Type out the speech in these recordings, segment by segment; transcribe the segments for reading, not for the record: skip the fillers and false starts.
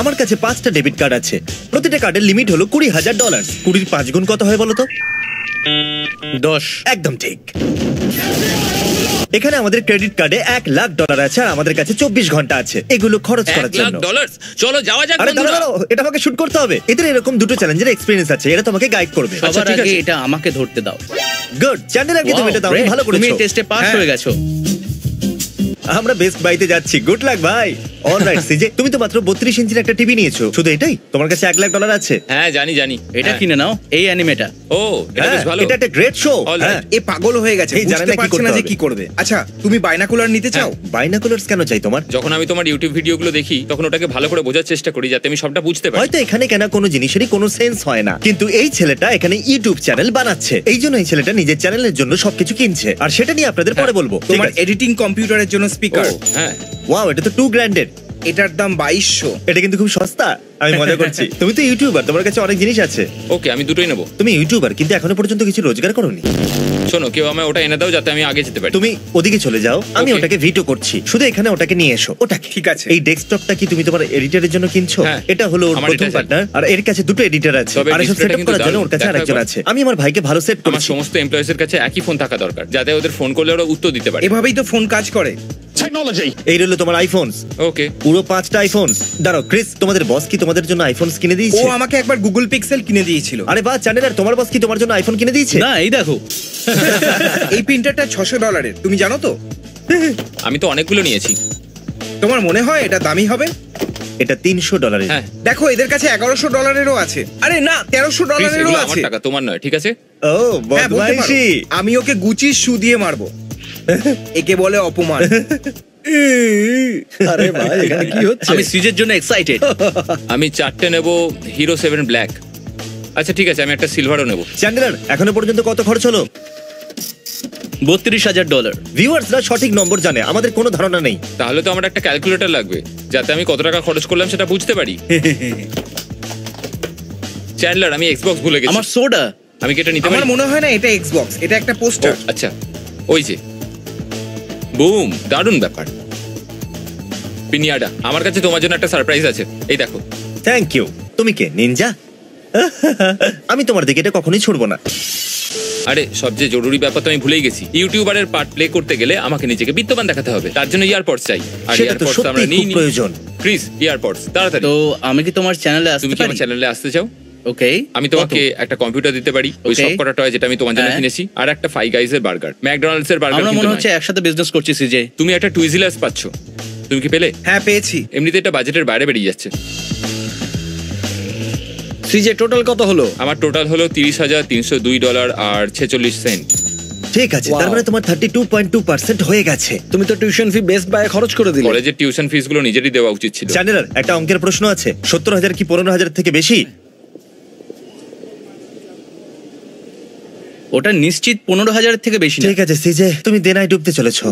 আমার কাছে 5টা ডেবিট কার্ড আছে, প্রতিটা কার্ডের লিমিট হলো $20,000। 20 5 গুণ কত হয় বলো তো? 10। একদম ঠিক। এখানে আমাদের ক্রেডিট কার্ডে $1,00,000 আছে আর আমাদের কাছে 24 ঘন্টা আছে এগুলো খরচ করার জন্য। $1,00,000 চলো যাওয়া যাক আরে বন্ধুরা। দাঁড়াও, এটা আমাকে শুট করতে হবে। এদের এরকম দুটো চ্যালেঞ্জের এক্সপেরিয়েন্স আছে, এরা তোমাকে গাইড করবে। সবার ঠিক আগে আছে। এটা আমাকে ধরতে দাও। গুড, চ্যান্ডেলারকে তুমি এটা দাও, Wow, ভালো great, তুমি করেছো। টেস্টে পাস হ্যাঁ। হয়ে গেছো। আমরা বেস্ট বাইতে যাচ্ছি, গুড লাক ভাই। অলরাইট সিজে, তুমি তো মাত্র 32 ইঞ্চির একটা টিভি নিয়েছো, শুধু এটাই? তোমার কাছে $1,00,000 আছে? হ্যাঁ জানি এটা হ্যাঁ। কিনে নাও, এই অ্যানিমেটা। ও এটা বেশ ভালো। এটা একটা গ্রেট শো। All right. এ পাগল হয়ে গেছে, এই জানে বুঝতে না কি পারছে করতে না যে হবে। কি করবে। আচ্ছা তুমি বাইনাকুলার নিতে চাও? বাইনাকুলার্স কেন চাই তোমার? যখন আমি তোমার ইউটিউব ভিডিওগুলো দেখি তখন ওটাকে ভালো করে বোঝার চেষ্টা করি যাতে আমি সবটা বুঝতে পারি। হয়তো এখানে কেনা কোনো জিনিসেরই কোনো সেন্স হয় না, কিন্তু এই ছেলেটা এখানে ইউটিউব চ্যানেল বানাচ্ছে, এই জন্য এই ছেলেটা নিজের চ্যানেলের জন্য সবকিছু কিনছে, আর সেটা নিয়ে আপনাদের পরে বলবো। তোমার এডিটিং কম্পিউটারের জন্য স্পিকার। ও, হ্যাঁ ওয়াও, এটা তো 2 গ্র্যান্ডের। এটার দাম 2200। এটা কিন্তু খুব সস্তা, আমি মজা করছি। তুমি তো ইউটিউবার, তোমার কাছে অনেক জিনিস আছে। ওকে আমি দুটোই নেবো। তুমি ইউটিউবার কিন্তু এখনো পর্যন্ত কিছু রোজগার করোনি। শোনো কেউ আমায় ওটা এনে দাও যাতে আমি আগে যেতে পারি। তুমি ওদিকে চলে যাও, আমি Okay. ওটাকে ভিডিও করছি, শুধু এখানে ওটাকে নিয়ে এসো। ওটাকে ঠিক আছে। এই ডেস্কটপটা কি তুমি তোমার এডিটরের জন্য কিনছো? হ্যাঁ, এটা হলো ওর আমার প্রথম এটা পার্টনার, আর এর কাছে দুটো এডিটর আছে, তবে আর এসব ডিসপ্লেটা সেটআপ কিন্তু করার জন্য দারুণ। ওর কাছে দেখো আরেকজন একবার। আছে। আমি আমার ভাইকে ভালো সেট আমার করছি। সমস্ত এমপ্লয়িজের কাছে একই ফোন থাকা দরকার যাতে ওদের ফোন করলে ওরা উত্তর দিতে পারে। এভাবেই তো ফোন কাজ করে। এই রইলো তোমার আইফোনস, ওকে পুরো 5টা আইফোনস। দাঁড়াও ক্রিস, তোমাদের বস কি তোমাদের জন্য আইফোনস কিনে ও দিয়েছে? আমাকে একবার গুগল পিক্সেল কিনে দিয়েছিল। আরে বাহ, চ্যানেলার তোমার বস কি তোমার জন্য আইফোন কিনে দিয়েছে? না, এই দেখো। এই প্রিন্টারটা $600, তুমি জানো তো? আমি তো অনেকগুলো নিয়েছি। তোমার মনে হয় এটা দামি হবে? এটা $300। হ্যাঁ দেখো এদের কাছে $1100 আছে। আরে না, প্লিজ, $1300 এগুলো আমার আছে। টাকা, তোমার নয়, ঠিক আছে? ও হ্যাঁ, বলতে পারো। বদমাইশি। আমি ওকে গুচির শু দিয়ে মারবো। একে বলে অপমান। আরে ভাই, এখানে কি হচ্ছে? আমি সিজের জন্য এক্সাইটেড। আমি 4টে নেব হিরো 7 ব্ল্যাক। আচ্ছা ঠিক আছে, আমি একটা সিলভারও নেব। চ্যান্ডেলার, এখনো পর্যন্ত কত খরচ হলো? $32,000। ভিউয়ার্সরা সঠিক নম্বর জানে, আমাদের কোনো ধারণা নেই। তাহলে তো আমার একটা ক্যালকুলেটর লাগবে যাতে আমি কত টাকা খরচ করলাম সেটা বুঝতে পারি। চ্যান্ডলার, আমি এক্সবক্স ভুলে গেছি। আমার সোডা। আমি কি এটা নিতে পারি? আমার মনে হয় না এটা এক্সবক্স, এটা একটা ও, পোস্টার। আচ্ছা ওই যে বুম, দারুণ ব্যাপার। পিনিয়াডা, আমার কাছে তোমার জন্য একটা সারপ্রাইজ আছে, এই দেখো। Thank you. তুমি কে, নিনজা? আমি তোমার দিকে এটা কখনোই ছুড়বো না। আরে সবচেয়ে জরুরি ব্যাপার তো আমি ভুলেই গেছি। ইউটিউবারের পার্ট প্লে করতে গেলে আমাকে নিজেকে বিত্তবান দেখাতে হবে, তার জন্য ইয়ারপডস চাই। আর সেটা তো ইয়ারপডস আমরা সত্যিই নিই খুব প্রয়োজন। প্লিজ ইয়ারপডস তাড়াতাড়ি। তো আমি কি তোমার চ্যানেলে তুমি আসতে কি পারি? আমার চ্যানেলে আসতে চাও? ওকে। আমি তোমাকে একটা কম্পিউটার দিতে পারি, ওই Okay. সব কটা টয় যেটা আমি তোমার জন্য হ্যাঁ। কিনেছি, আর একটা ফাইভ গাইজের বার্গার। ম্যাকডোনাল্ডস এর বার্গার আমরা কিন্তু মনে নয়। হচ্ছে একসাথে বিজনেস করছি সিজে। তুমি একটা টুইজিলাস পাচ্ছ, তুমি কি পেলে? হ্যাঁ পেয়েছি। এমনিতে এটা বাজেটের বাইরে বেরিয়ে যাচ্ছে। সিজে টোটাল কত হলো? আমার টোটাল হলো $30,302 আর 46 সেন্ট। ঠিক আছে, তার Wow. মানে তোমার 32.2% হয়ে গেছে। তুমি তো টিউশন ফি বেস্ট বাই খরচ করে দিলে। কলেজের টিউশন ফিস গুলো নিজেরই দেওয়া উচিত ছিল। চ্যানেলার, একটা অঙ্কের প্রশ্ন আছে, 70,000 কি 15,000 থেকে বেশি? ওটা নিশ্চিত 15,000 থেকে বেশি না। ঠিক আছে সিজে, তুমি দেনায় ডুবতে চলেছো।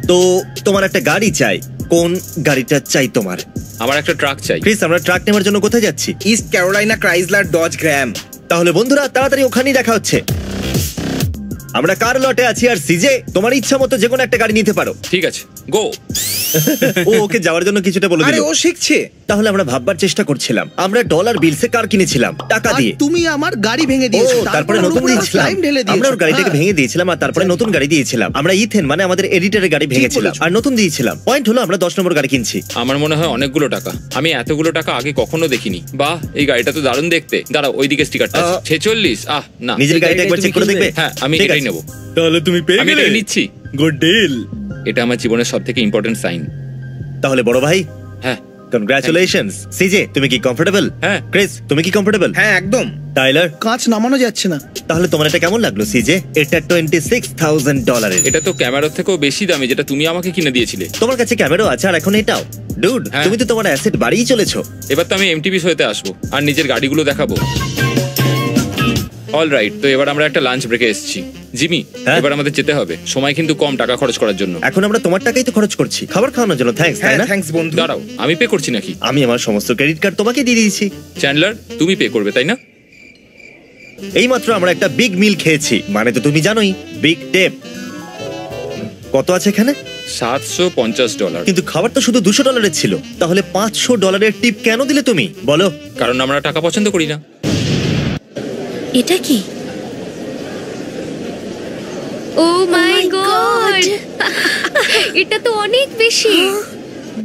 তো তোমার একটা গাড়ি চাই, কোন গাড়িটা চাই তোমার? আমার একটা ট্রাক চাই। ক্রিস, আমরা ট্রাক নেওয়ার জন্য কোথায় যাচ্ছি? ইস্ট ক্যারোলাইনা ক্রাইসলার ডজ গ্র্যাম। তাহলে বন্ধুরা তাড়াতাড়ি ওখানেই দেখা হচ্ছে। আমরা কার লটে আছি, আর সিজে তোমার ইচ্ছা মতো যে কোনো একটা গাড়ি নিতে পারো। ঠিক আছে, গো। ও ওকে যাওয়ার জন্য কিছুটা বলে আরে দিল। ও শিখছে। তাহলে আমরা ভাববার চেষ্টা করছিলাম, আমরা ডলার বিলসে কার কিনেছিলাম টাকা আর দিয়ে। তুমি আমার গাড়ি ভেঙে ও দিয়েছো, তারপরে ওর নতুন উপরে আবার দিয়েছিলাম, slime ঢেলে দিয়েছো। আমরা ওর গাড়িটাকে হ্যাঁ। ভেঙে দিয়েছিলাম, আর তারপরে নতুন গাড়ি দিয়েছিলাম। আমরা ইথেন মানে আমাদের এডিটরের গাড়ি ভেঙেছিলাম বলেছো। আর নতুন দিয়েছিলাম। পয়েন্ট হলো আমরা 10 নম্বর গাড়ি কিনছি। আমার মনে হয় অনেকগুলো টাকা, আমি এতগুলো টাকা আগে কখনো দেখিনি। বাহ, এই গাড়িটা তো দারুণ দেখতে। দাঁড়াও, ওইদিকে স্টিকারটা আছে। 46। না, নিজের গাড়িটা একবার তুমি চেক করে কিনবে? দেখবে। হ্যাঁ আমি ঠিক এটাই আছে। নেব। তাহলে তুমি পেয়ে আমি এটাই নিচ্ছি। Good deal. এটা আমার জীবনের সবথেকে ইম্পর্টেন্ট সাইন। তাহলে বড় ভাই, হ্যাঁ কনগ্রাচুলেশনস। সিজে, তুমি কি কমফোর্টেবল? হ্যাঁ। ক্রিস, তুমি কি কমফোর্টেবল? হ্যাঁ একদম। টাইলার, কাঁচ নামানো যাচ্ছে না। তাহলে তোমার এটা কেমন লাগলো সিজে? এটা $26,000 এর। এটা তো ক্যামেরার থেকেও বেশি দামি যেটা তুমি আমাকে কিনে দিয়েছিলে। তোমার কাছে ক্যামেরাও আছে, আর এখন এটাও। ডুড, হ্যাঁ। তুমি তো তোমার অ্যাসেট বাড়িয়ে চলেছো। এবার তো আমি এমটিভি শোতে আসবো আর নিজের গাড়িগুলো দেখাবো। অলরাইট, তো এবার আমরা একটা লাঞ্চ ব্রেকে এসেছি। জিমি, হ্যাঁ? এবার আমাদের যেতে হবে, সময় কিন্তু কম টাকা খরচ করার জন্য। এখন আমরা তোমার টাকাই তো খরচ করছি খাবার খাওয়ানোর জন্য। থ্যাঙ্কস, তাই হ্যাঁ না? থ্যাঙ্কস বন্ধু। দাঁড়াও, আমি পে করছি নাকি? আমি আমার সমস্ত ক্রেডিট কার্ড তোমাকে দিয়ে দিয়েছি। চ্যান্ডলার, তুমি পে করবে তাই না? এইমাত্র আমরা একটা বিগ মিল খেয়েছি, মানে তো তুমি জানোই, বিগ টেপ। কত আছে এখানে? $750। কিন্তু খাবার তো শুধু $200 ছিল, তাহলে $500 টিপ কেন দিলে তুমি বলো? কারণ আমরা টাকা পছন্দ করি না। এটা কি? ও মাই গড, এটা তো অনেক বেশি।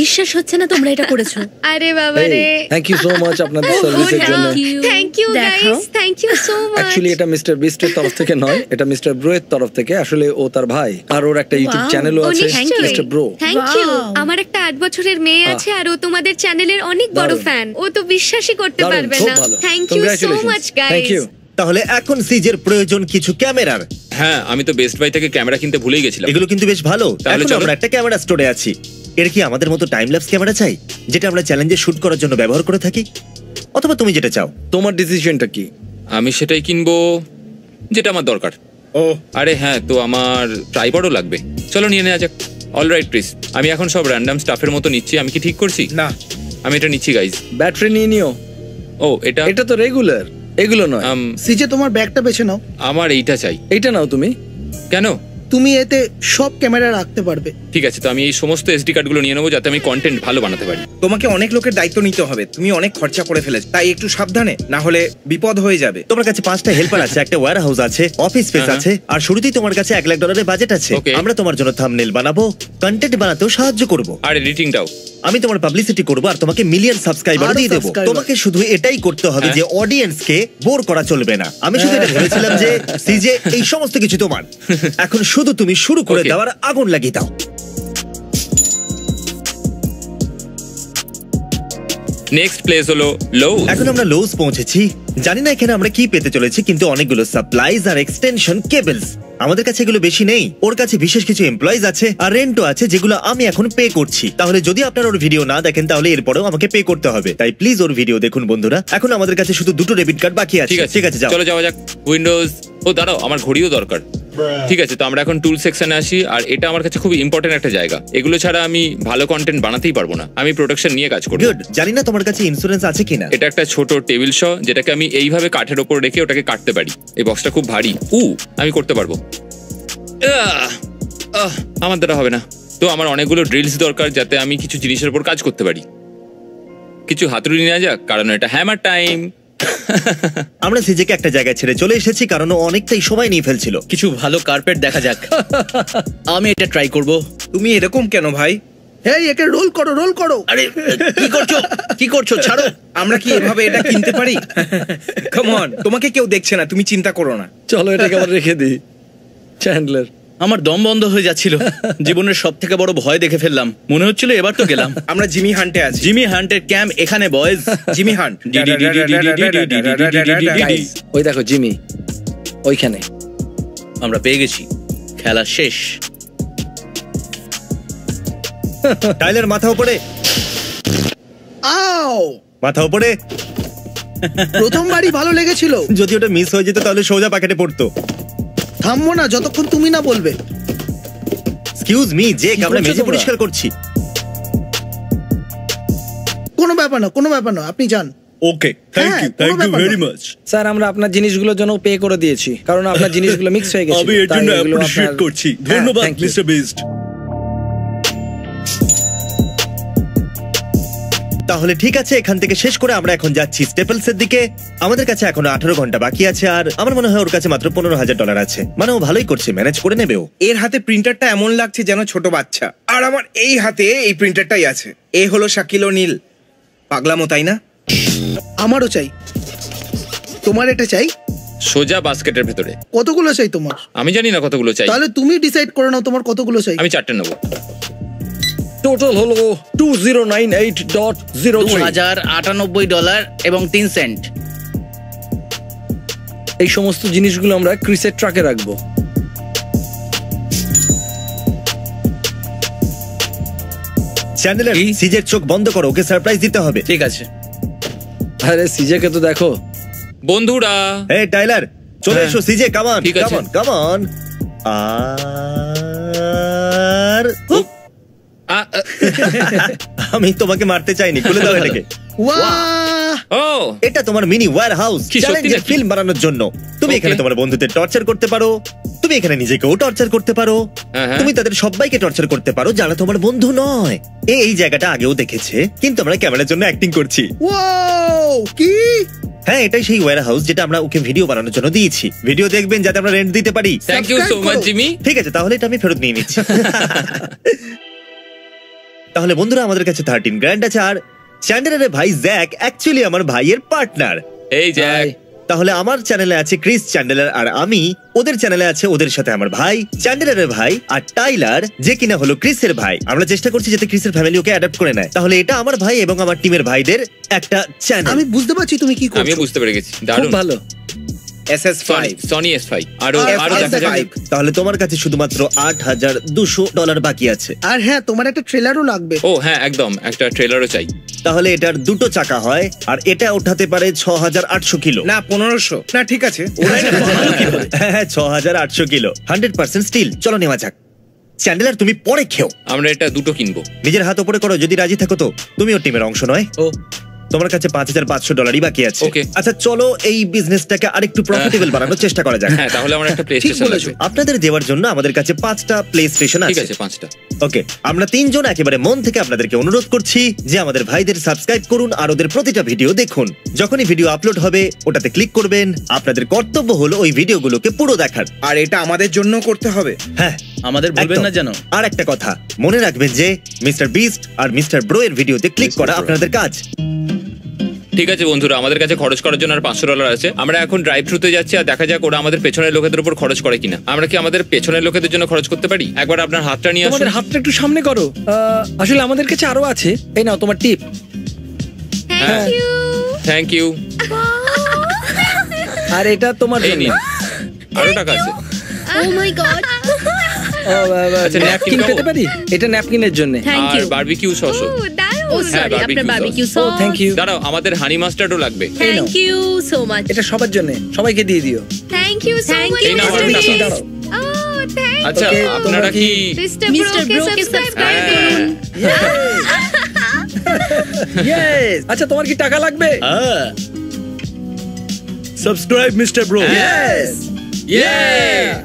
বিশ্বাস হচ্ছে না তোমরা এটা করেছো। আরে বাবা রে, থ্যাংক ইউ সো মাচ আপনাদের সার্ভিসের জন্য। Thank you guys, thank you so much. Actually এটা মিস্টার বিস্টের তরফ থেকে নয়, এটা মিস্টার ব্রো এর তরফ থেকে। আসলে ও তার ভাই, আর ওর একটা ইউটিউব চ্যানেলও আছে, মিস্টার ব্রো। Thank you. আমার একটা 8 বছরের মেয়ে আছে আর ও তোমাদের চ্যানেলের অনেক বড় ফ্যান। ও তো বিশ্বাসই করতে পারবে না। Thank you so much guys. তাহলে এখন সিজের প্রয়োজন কিছু ক্যামেরার। হ্যাঁ, আমি তো বেস্ট বাই থেকে ক্যামেরা কিনতে ভুলেই গেছিলাম। এগুলো কিন্তু বেশ ভালো। তাহলে এখন আমরা একটা ক্যামেরা স্টোরে আছি। এর কি আমাদের মতো টাইম ল্যাপস ক্যামেরা চাই, যেটা আমরা চ্যালেঞ্জে শুট করার জন্য ব্যবহার করে থাকি? অথবা তুমি যেটা চাও? তোমার ডিসিশনটা কি? আমি সেটাই কিনবো যেটা আমার দরকার। ও আরে হ্যাঁ, তো আমার ট্রাইপডও লাগবে। চলো নিয়ে নেওয়া যাক। অলরাইট প্লিজ, আমি এখন সব র্যান্ডম স্টাফের মতো নিচ্ছি। আমি কি ঠিক করছি? না, আমি এটা নিচ্ছি গাইজ। ব্যাটারি নিয়ে নিও। ও এটা এটা তো রেগুলার, এগুলো নয়। সিজে তোমার ব্যাগটা বেছে নাও। আমার এইটা চাই। এইটা নাও তুমি। কেন? তুমি এতে সব ক্যামেরা রাখতে পারবে। ঠিক আছে, তো আমি এই সমস্ত এসডি কার্ডগুলো নিয়ে নেবো যাতে আমি কন্টেন্ট ভালো বানাতে পারি। তোমাকে অনেক লোকের দায়িত্ব নিতে হবে। তুমি অনেক খরচা করে ফেলেছো, তাই একটু সাবধানে, না হলে বিপদ হয়ে যাবে। তোমার কাছে 5টা হেল্পার আছে, একটা ওয়্যার হাউস আছে, অফিস স্পেস আছে, আর শুরুতেই তোমার কাছে $1 লাখ বাজেট আছে। Okay. আমরা তোমার জন্য থাম্বনেল বানাবো, কন্টেন্ট বানাতেও সাহায্য করব। আর এডিটিংটাও। আমি তোমার পাবলিসিটি করব আর তোমাকে মিলিয়ন সাবস্ক্রাইবার আরো দিয়ে দেবো। subscriber। তোমাকে শুধু এটাই করতে হবে যে অডিয়েন্সকে বোর করা চলবে না। আমি শুধু এটা ভেবেছিলাম যে সিজে এই সমস্ত কিছু তোমার। এখন শুধু তুমি শুরু করে Okay. দাও আর আগুন লাগিয়ে দাও। নেক্সট প্লেস হলো লো। এখন আমরা লোস পৌঁছেছি। জানি না এখানে আমরা কি পেতে চলেছি, কিন্তু অনেকগুলো সাপ্লাইজ আর এক্সটেনশন কেবলস। আমাদের কাছে এগুলো বেশি নেই, ওর কাছে বিশেষ কিছু এমপ্লয়িজ আছে আর রেন্টও আছে, যেগুলো আমি এখন পে করছি। তাহলে যদি আপনারা ওর ভিডিও না দেখেন তাহলে এরপরেও আমাকে পে করতে হবে। তাই প্লিজ ওর ভিডিও দেখুন বন্ধুরা। এখন আমাদের কাছে শুধু 2টো ডেবিট কার্ড বাকি আছে। ঠিক আছে, যাও। চলো যাওয়া যাক। উইন্ডোজ। ও দাঁড়াও, আমার ঘড়িও দরকার। ঠিক আছে, তো আমরা এখন টুল সেকশনে আসি। আর এটা আমার কাছে খুব ইম্পর্টেন্ট একটা জায়গা। এগুলো ছাড়া আমি ভালো কন্টেন্ট বানাতেই পারবো না। আমি প্রোডাকশন নিয়ে কাজ করব। গুড। জানি না তোমার কাছে ইন্স্যুরেন্স আছে কিনা। এটা একটা ছোট টেবিল শ, যেটাকে আমি এইভাবে কাঠের ওপর রেখে ওটাকে কাটতে পারি। এই বক্সটা খুব ভারী। আমি করতে পারবো। আমার দ্বারা হবে না। তো আমার অনেকগুলো ড্রিলস দরকার, যাতে আমি কিছু জিনিসের উপর কাজ করতে পারি। কিছু হাতুড়ি নেওয়া যাক, কারণ এটা হ্যামার টাইম। আমরা সিজেকে একটা জায়গায় ছেড়ে চলে এসেছি, কারণ ও অনেকটাই সময় নিয়ে ফেলছিল। কিছু ভালো কার্পেট দেখা যাক। আমি এটা ট্রাই করব। তুমি এরকম কেন ভাই? হেই, একে রোল করো, রোল করো। আরে কি করছো? ছাড়ো। আমরা কি এভাবে এটা কিনতে পারি? কাম অন, তোমাকে কেউ দেখছে না, তুমি চিন্তা করো না। চলো এটাকে আবার রেখে দিই। চ্যান্ডলার, আমার দম বন্ধ হয়ে যাচ্ছিল। জীবনের সব থেকে বড় ভয় দেখে ফেললাম। মনে হচ্ছিল এবার তো গেলাম। আমরা জিমি হান্টে আছি। জিমি হান্টের ক্যাম্প এখানে বয়েজ। Jimmy hunt. গাইস, ওই দেখো জিমি ওইখানে। আমরা পেয়ে গেছি। খেলা শেষ। টাইলার মাথা উপরে, আও, মাথা উপরে। প্রথমবারই ভালো লেগেছিল। যদি ওটা মিস হয়ে যেত তাহলে সোজা প্যাকেটে পড়তো। থামবো না যতক্ষণ তুমি না বলবে। এক্সকিউজ মি, জেক, আমরা করছো মেঝে তোমরা? পরিষ্কার করছি। কোনো ব্যাপার না, কোনো ব্যাপার না, আপনি যান। Okay, thank you, thank you very much. Sir, আমরা আপনার জিনিসগুলোর জন্য পে করে দিয়েছি, কারণ আপনার জিনিসগুলো মিক্স হয়ে গেছে। আমি এর জন্য অ্যাপ্রিশিয়েট করছি। ধন্যবাদ মিস্টার বিস্ট। তাহলে ঠিক আছে, এখান থেকে শেষ করে আমরা এখন যাচ্ছি স্টেপলস এর দিকে। আমাদের কাছে এখনো 18 ঘন্টা বাকি আছে, আর আমার মনে হয় ওর কাছে মাত্র $15,000 আছে। মানে ও ভালোই করছে, ম্যানেজ করে নেবে ও। এর হাতে প্রিন্টারটা এমন লাগছে যেন ছোট বাচ্চা, আর আমার এই হাতে এই প্রিন্টারটাই আছে। এই হলো শাকিল ওনীল। পাগলামো, তাই না? আমারও চাই। তোমার এটা চাই? সোজা বাস্কেটের ভেতরে। কতগুলো চাই তোমার? আমি জানি না কতগুলো চাই। তাহলে তুমি ডিসাইড করে নাও তোমার কতগুলো চাই। আমি 4টে নেবো। টোটাল হলো $2098.03। $2098.03। এই সমস্ত জিনিসগুলো আমরা ক্রিসের ট্রাকে রাখবো। চ্যান্ডেলার, সিজের চোখ বন্ধ করো, ওকে সারপ্রাইজ দিতে হবে। ঠিক আছে। আরে সিজেকে তো দেখো। বন্ধুরা, এই টাইলার, চলে এসো। সিজে, কাম অন, ঠিক আছে। Come on. আর আমি তোমাকে মারতে চাইনি, খুলে দাও এটাকে। ওয়াহ, ও এটা তোমার মিনি ওয়্যার হাউস, কি সত্যি চ্যালেঞ্জের নাকি? ফিল্ম বানানোর জন্য। তুমি Okay. এখানে তোমার বন্ধুদের টর্চার করতে পারো, তুমি এখানে নিজেকেও টর্চার করতে পারো, হ্যাঁ। তুমি তাদের সবাইকে টর্চার করতে পারো যারা তোমার বন্ধু নয়। এই জায়গাটা আগেও দেখেছে, কিন্তু আমরা ক্যামেরার জন্য অ্যাক্টিং করছি। ওয়াও, কি? হ্যাঁ, এটাই সেই ওয়্যার হাউস যেটা আমরা ওকে ভিডিও বানানোর জন্য দিয়েছি। ভিডিও দেখবেন যাতে আমরা রেন্ট দিতে পারি। Thank you so much Jimmy. ঠিক আছে, তাহলে এটা আমি ফেরত নিয়ে নিচ্ছি। তাহলে বন্ধুরা, আমাদের কাছে 13 গ্র্যান্ড আছে। আর চ্যান্ডেলারের ভাই জ্যাক অ্যাকচুয়ালি আমার ভাইয়ের পার্টনার। এই জ্যাক। তাহলে আমার চ্যানেলে আছে ক্রিস চ্যান্ডেলার আর আমি, ওদের চ্যানেলে আছে ওদের সাথে আমার ভাই চ্যান্ডেলারের ভাই আর টাইলার, যে কিনা হলো ক্রিসের ভাই। আমরা চেষ্টা করছি যাতে ক্রিসের ফ্যামিলি ওকে অ্যাডাপ্ট করে নেয়। তাহলে এটা আমার ভাই এবং আমার টিমের ভাইদের একটা চ্যানেল। আমি বুঝতে পারছি তুমি কি আমি করছো। বুঝতে পেরে গেছি, খুব দারুণ। ভালো। SS5 সনি S5 আরো দেখা যাক। তাহলে তোমার কাছে শুধুমাত্র $8,200 বাকি আছে। আর হ্যাঁ, তোমার একটা ট্রেলারও লাগবে। ও হ্যাঁ, একদম একটা ট্রেলারও চাই। তাহলে এটার দুটো চাকা হয় আর এটা ওঠাতে পারে 6,800 কিলো। না 1500 না, ঠিক আছে। হ্যাঁ, 6,800 কিলো, 100% স্টিল। চলো নেওয়া যাক। চ্যান্ডেলার, তুমি পরে খেও। আমরা এটা দুটো কিনবো। নিজের হাত উপরে করো, যদি রাজি থাকো তো। তুমি ওর টিমের অংশ নয়। ও তোমার কাছে $5,500 বাকি আছে। Okay. আচ্ছা, চলো এই বিজনেসটাকে আরেকটু প্রফিটেবল বানানোর চেষ্টা করা যাক। হ্যাঁ, তাহলে আমার একটা প্লে ঠিক স্টেশন বলেছো। লাগবে। আপনাদের দেওয়ার জন্য আমাদের কাছে 5টা প্লে স্টেশন ঠিক আছে। আছে, 5টা। ওকে, আমরা 3 জন একেবারে মন থেকে আপনাদেরকে অনুরোধ করছি যে আমাদের ভাইদের সাবস্ক্রাইব করুন আর ওদের প্রতিটা ভিডিও দেখুন। যখনই ভিডিও আপলোড হবে ওটাতে ক্লিক করবেন। আপনাদের কর্তব্য হলো ওই ভিডিওগুলোকে পুরো দেখার। আর এটা আমাদের জন্য করতে হবে। হ্যাঁ, আমাদের ভুলবেন একদম। না যেন। আর একটা কথা মনে রাখবেন যে মিস্টার বিস্ট আর মিস্টার ব্রো এর ভিডিওতে ক্লিক করা আপনাদের কাজ। ঠিক আছে বন্ধুরা, আমাদের কাছে খরচ করার জন্য আর $500 আছে। আমরা এখন ড্রাইভ থ্রুতে যাচ্ছি আর দেখা যাক ওরা আমাদের পেছনের লোকেদের উপর খরচ করে কিনা। আমরা কি আমাদের পেছনের লোকেদের জন্য খরচ করতে পারি? একবার আপনার হাতটা নিয়ে আসুন। তোমাদের হাতটা একটু সামনে করো। আসলে আমাদের কাছে আরো আছে। এই নাও তোমার tip. Thank you. Thank you. আর এটা তোমার এই জন্য। নিন, আরো টাকা আছে। ও মাই গড। আচ্ছা, ন্যাপকিন খাবো? পেতে পারি? এটা ন্যাপকিনের জন্য। থ্যাংক আর ইউ। বারবিকিউ সসও। ও দারুণ। ও হ্যাঁ, সরি, আপনার barbecue বারবিকিউ ও সস। Thank you. দাঁড়াও, আমাদের হানি মাস্টার্ডও লাগবে। Thank you so much. এটা সবার জন্য, সবাইকে দিয়ে দিও। Thank you so Thank much you, এই নাও, মিস্টার টাকা। বিস্ট। দাঁড়াও। ও থ্যাংক আচ্ছা, Okay, আপনারা তোমরা কি মিস্টার মিস্টার ব্রোকে ব্রোকে সাবস্ক্রাইব সাবস্ক্রাইব করুন। Yes! আচ্ছা, তোমার কি টাকা লাগবে? Subscribe mister bro. Yes!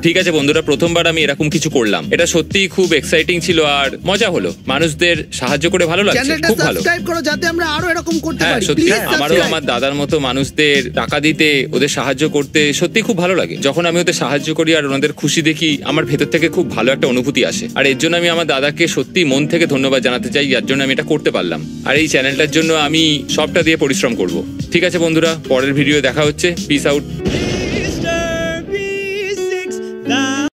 ঠিক আছে বন্ধুরা, প্রথমবার আমি এরকম কিছু করলাম। এটা সত্যিই খুব এক্সাইটিং ছিল আর মজা হলো। মানুষদের সাহায্য করে ভালো লাগছে, চ্যানেলটা খুব ভালো। সাবস্ক্রাইব করো যাতে আমরা আরো এরকম করতে হ্যাঁ পারি। সত্যি, Please আমারও subscribe. আমার দাদার মতো মানুষদের টাকা দিতে, ওদের সাহায্য করতে সত্যি খুব ভালো লাগে। যখন আমি ওদের সাহায্য করি আর ওনাদের খুশি দেখি, আমার ভেতর থেকে খুব ভালো একটা অনুভূতি আসে। আর এর জন্য আমি আমার দাদাকে সত্যি মন থেকে ধন্যবাদ জানাতে চাই, যার জন্য আমি এটা করতে পারলাম। আর এই চ্যানেলটার জন্য আমি সবটা দিয়ে পরিশ্রম করব। ঠিক আছে বন্ধুরা, পরের ভিডিও দেখা হচ্ছে। Piece out.